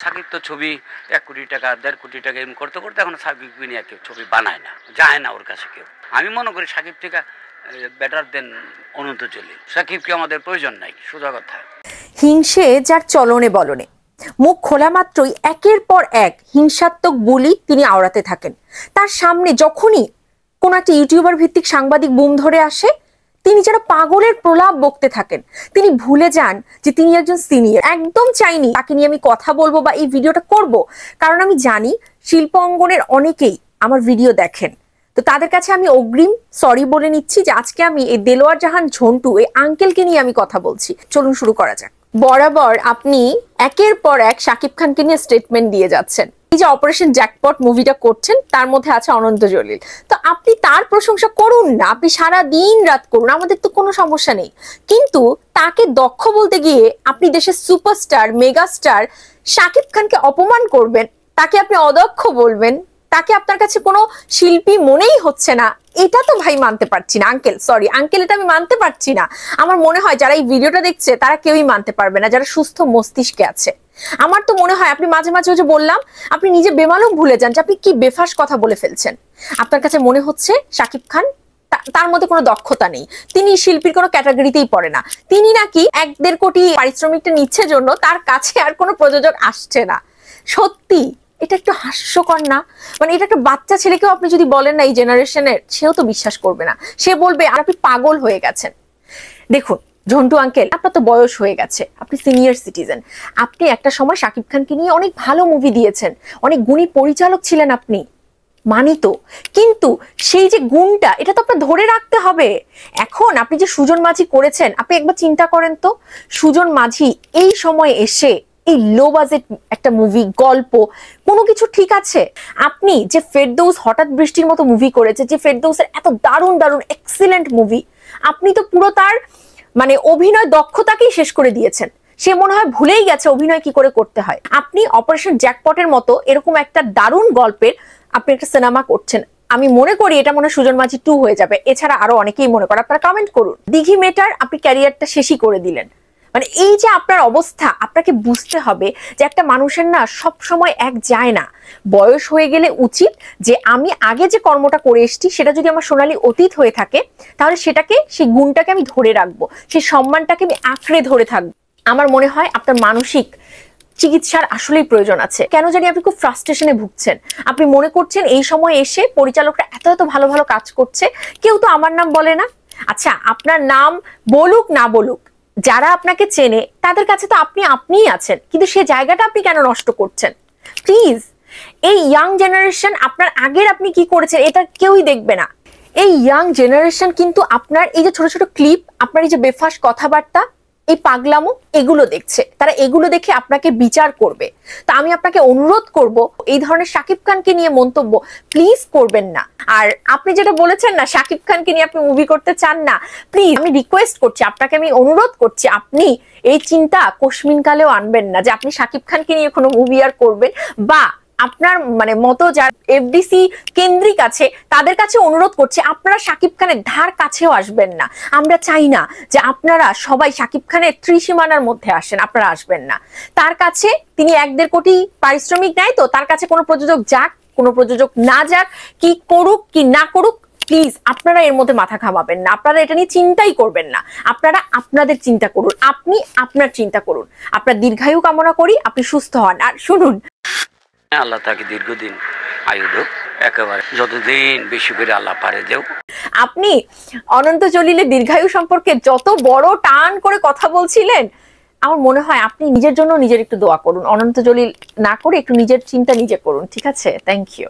সাকিব তো ছবি 1 কোটি টাকা 1.5 কোটি টাকা এরকম করতে করতে এখন সাকিবকে নিয়ে কেউ ছবি বানায় না, যায় না ওর কাছে কেউ। আমি মনে করি সাকিব থেকে বেটার দেন অনন্ত জলিল। সাকিবকে আমাদের প্রয়োজন নাই, সোজা কথা। হিংসে যার চলনে বলনে, মুখ খোলা মাত্রই একের পর এক হিংসাত্মক বুলি তিনি আওড়াতে থাকেন। তার সামনে যখনই কোন একটা ইউটিউবার ভিত্তিক সাংবাদিক বুম ধরে আসে, তিনি যেন পাগলের প্রলাপ বকতে থাকেন। তিনি ভুলে যান যে তিনি একজন সিনিয়র। একদম চাইনি তাকে নিয়ে আমি কথা বলবো বা এই ভিডিওটা করব, কারণ আমি জানি শিল্প অঙ্গনের অনেকেই আমার ভিডিও দেখেন। তো তাদের কাছে আমি অগ্রিম সরি বলে নিচ্ছি যে আজকে আমি এই দেলোয়ার জাহান ঝন্টু এই আঙ্কেলকে নিয়ে আমি কথা বলছি। চলুন শুরু করা যাক। বরাবর আপনি একের পর এক শাকিব খানকে নিয়ে স্টেটমেন্ট দিয়ে যাচ্ছেন। এই যে অপারেশন জ্যাকপট মুভিটা করছেন, তার মধ্যে আছে অনন্ত জলিল। তো আপনি তার প্রশংসা করুন না, আপনি সারা দিন রাত করুন, আমাদের তো কোনো সমস্যা নেই। কিন্তু তাকে দক্ষ বলতে গিয়ে আপনি দেশের সুপারস্টার মেগাস্টার শাকিব খানকে অপমান করবেন, তাকে আপনি অদক্ষ বলবেন, তাকে আপনার কাছে কোনো শিল্পী মনেই হচ্ছে না। এটা তো ভাই মানতে পারছি না আঙ্কেল, সরি আঙ্কেল, এটা আমি মানতে পারছি না। আমার মনে হয় যারা এই ভিডিওটা দেখছে তারা কেউই মানতে পারবে না, যারা সুস্থ মস্তিষ্কে আছে। আমার তো মনে হয় আপনি মাঝে মাঝে যে বললাম, আপনি নিজে বেমালুম ভুলে যান যে আপনি কি বেফাস কথা বলে ফেলছেন। আপনার কাছে মনে হচ্ছে শাকিব খান তার মধ্যে কোনো দক্ষতা নেই, তিনি শিল্পীর কোনো ক্যাটাগরিতেই পড়ে না, তিনি নাকি 1.5 কোটি পারিশ্রমিকটা নিচ্ছে জন্য তার কাছে আর কোনো প্রযোজক আসছে না। সত্যি এটা একটু হাস্যকর না? মানে এটা একটা বাচ্চা ছেলেকেও আপনি যদি বলেন না এই জেনারেশনের, সেও তো বিশ্বাস করবে না। সে বলবে আপনি পাগল হয়ে গেছেন। দেখুন ঝন্টু আঙ্কেল, আপনার তো বয়স হয়ে গেছে, আপনি সিনিয়র সিটিজেন। আপনি একটা সময় শাকিব খানকে নিয়ে অনেক ভালো মুভি দিয়েছেন, অনেক গুণী পরিচালক ছিলেন আপনি, মানি তো। কিন্তু সেই যে গুণটা, এটা তো আপনার ধরে রাখতে হবে। এখন আপনি যে সুজন মাঝি করেছেন, আপনি একবার চিন্তা করেন তো, সুজন মাঝি এই সময় এসে এই লো বাজেট একটা মুভি, গল্প, কোনো কিছু ঠিক আছে? আপনি যে ফেরদৌস হঠাৎ বৃষ্টির মতো মুভি করেছে, যে ফেরদৌসের এত দারুণ দারুণ এক্সিলেন্ট মুভি, আপনি তো পুরো তার মানে অভিনয় দক্ষতাকেই শেষ করে দিয়েছেন। সে মনে হয় ভুলেই গেছে অভিনয় কি করে করতে হয়। আপনি অপারেশন জ্যাকপটের মতো এরকম একটা দারুণ গল্পের আপনি একটা সিনেমা করছেন, আমি মনে করি এটা মনে হয় সুজন মাঝি 2 হয়ে যাবে। এছাড়া আরো অনেকেই মনে করে, আপনারা কমেন্ট করুন। দিঘি মেটার আপনি ক্যারিয়ারটা শেষই করে দিলেন। মানে এই যে আপনার অবস্থা, আপনাকে বুঝতে হবে যে একটা মানুষের না সব সময় এক যায় না। বয়স হয়ে গেলে উচিত যে আমি আগে যে কর্মটা করে এসেছি সেটা যদি আমার সোনালী অতীত হয়ে থাকে, তাহলে সেটাকে, সেই গুণটাকে আমি ধরে রাখবো, সেই সম্মানটাকে আমি আঁকড়ে ধরে থাকবো। আমার মনে হয় আপনার মানসিক চিকিৎসার আসলেই প্রয়োজন আছে। কেন জানি আপনি খুব ফ্রাস্ট্রেশনে ভুগছেন। আপনি মনে করছেন এই সময় এসে পরিচালকরা এত এত ভালো ভালো কাজ করছে, কেউ তো আমার নাম বলে না। আচ্ছা, আপনার নাম বলুক না বলুক, যারা আপনাকে চেনে তাদের কাছে তো আপনি আপনিই আছেন, কিন্তু সে জায়গাটা আপনি কেন নষ্ট করছেন? প্লিজ, এই ইয়াং জেনারেশন, আপনার আগের আপনি কি করেছেন এটা কেউই দেখবে না। এই ইয়াং জেনারেশন কিন্তু আপনার এই যে ছোট ছোট ক্লিপ, আপনার এই যে বেফাস কথাবার্তা, এই পাগলামো, এগুলো দেখছে। তারা এগুলো দেখে আপনাকে বিচার করবে। তা আমি আপনাকে অনুরোধ করব, এই ধরনের শাকিব খানকে নিয়ে মন্তব্য প্লিজ করবেন না। আর আপনি যেটা বলেছেন না, শাকিব খানকে নিয়ে আপনি মুভি করতে চান না, প্লিজ আমি রিকোয়েস্ট করছি, আপনাকে আমি অনুরোধ করছি, আপনি এই চিন্তা কোশমিন কালেও আনবেন না যে আপনি শাকিব খানকে নিয়ে কোনো মুভি আর করবেন। বা আপনার মানে মতো যারা এফডিসি কেন্দ্রিক আছে তাদের কাছে অনুরোধ করছি, আপনারা শাকিব খানের ধার কাছেও আসবেন না। আমরা চাই না যে আপনারা সবাই শাকিব খানের ত্রিসীমানার মধ্যে আসেন, আপনারা আসবেন না তার কাছে। তিনি 1.5 কোটি পারিশ্রমিক নেয়, তো তার কাছে কোনো প্রযোজক যাক, কোনো প্রযোজক না যাক, কি করুক কি না করুক, প্লিজ আপনারা এর মধ্যে মাথা ঘামাবেন না, আপনারা এটা নিয়ে চিন্তাই করবেন না। আপনারা আপনাদের চিন্তা করুন, আপনি আপনার চিন্তা করুন। আপনার দীর্ঘায়ু কামনা করি, আপনি সুস্থ হন। আর শুনুন, আল্লাহ তাকে দীর্ঘদিন আয়ু দেব, একেবারে যতদিন বেশি করে আল্লাহ পারে দেও। আপনি অনন্ত জলিলের দীর্ঘায়ু সম্পর্কে যত বড় টান করে কথা বলছিলেন, আমার মনে হয় আপনি নিজের জন্য নিজের একটু দোয়া করুন। অনন্ত জলিল না করে একটু নিজের চিন্তা নিজে করুন, ঠিক আছে? Thank you.